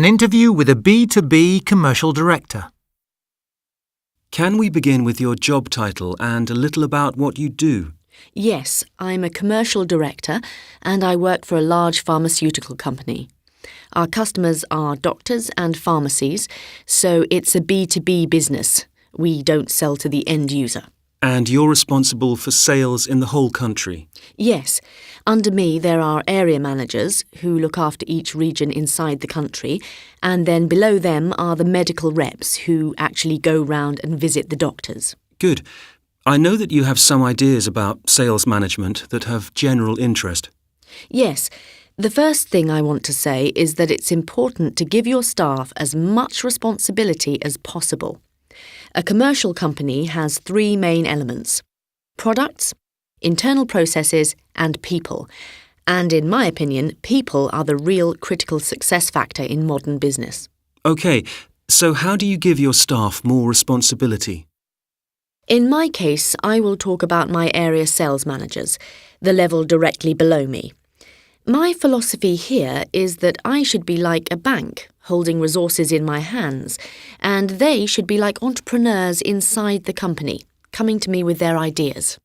interview with a B2B commercial director. Can we begin with your job title and a little about what you do? Yes, I'm a commercial director and I work for a large pharmaceutical company. Our customers are doctors and pharmacies, so it's a B2B business. We don't sell to the end user. And you're responsible for sales in the whole country? Yes. Under me there are area managers who look after each region inside the country, and then below them are the medical reps who actually go round and visit the doctors. Good. I know that you have some ideas about sales management that have general interest. Yes. The first thing I want to say is that it's important to give your staff as much responsibility as possible. A commercial company has three main elements: products, internal processes and people. And in my opinion, people are the real critical success factor in modern business. OK, so how do you give your staff more responsibility? In my case, I will talk about my area sales managers, the level directly below me. My philosophy here is that I should be like a bank, holding resources in my hands, and they should be like entrepreneurs inside the company, coming to me with their ideas.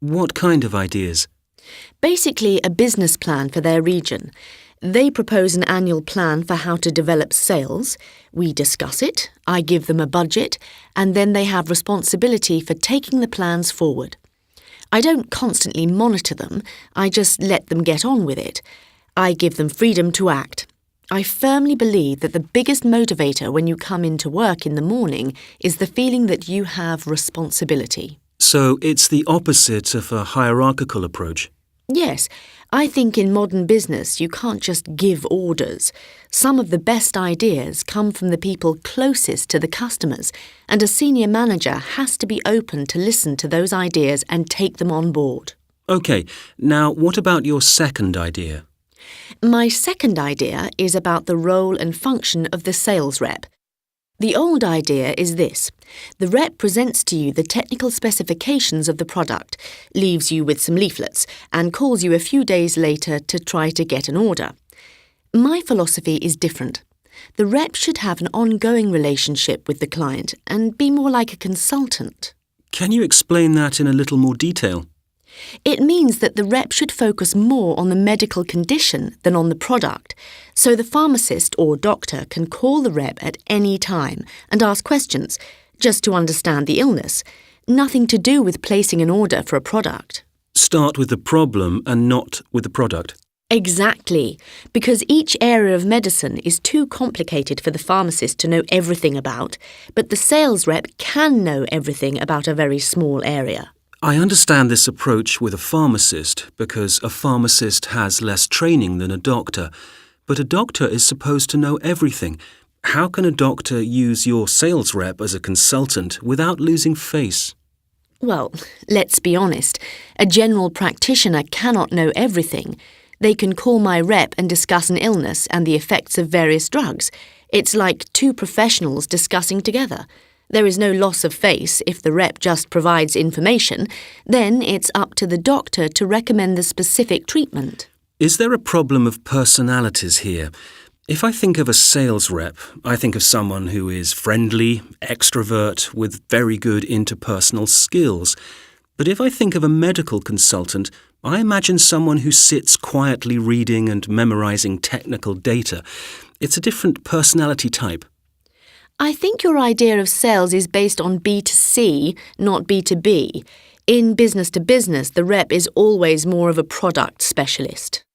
What kind of ideas? Basically, a business plan for their region. They propose an annual plan for how to develop sales. We discuss it, I give them a budget, and then they have responsibility for taking the plans forward. I don't constantly monitor them, I just let them get on with it. I give them freedom to act. I firmly believe that the biggest motivator when you come into work in the morning is the feeling that you have responsibility. So it's the opposite of a hierarchical approach? Yes, I think in modern business you can't just give orders. Some of the best ideas come from the people closest to the customers, and a senior manager has to be open to listen to those ideas and take them on board. OK, now what about your second idea? My second idea is about the role and function of the sales rep. The old idea is this: the rep presents to you the technical specifications of the product, leaves you with some leaflets, and calls you a few days later to try to get an order. My philosophy is different. The rep should have an ongoing relationship with the client and be more like a consultant. Can you explain that in a little more detail? It means that the rep should focus more on the medical condition than on the product, so the pharmacist or doctor can call the rep at any time and ask questions, just to understand the illness, nothing to do with placing an order for a product. Start with the problem and not with the product. Exactly, because each area of medicine is too complicated for the pharmacist to know everything about, but the sales rep can know everything about a very small area. I understand this approach with a pharmacist because a pharmacist has less training than a doctor, but a doctor is supposed to know everything. How can a doctor use your sales rep as a consultant without losing face? Well, let's be honest. A general practitioner cannot know everything. They can call my rep and discuss an illness and the effects of various drugs. It's like two professionals discussing together. There is no loss of face if the rep just provides information. Then it's up to the doctor to recommend the specific treatment. Is there a problem of personalities here? If I think of a sales rep, I think of someone who is friendly, extrovert, with very good interpersonal skills. But if I think of a medical consultant, I imagine someone who sits quietly reading and memorizing technical data. It's a different personality type. I think your idea of sales is based on B2C, not B2B. In business to business, the rep is always more of a product specialist.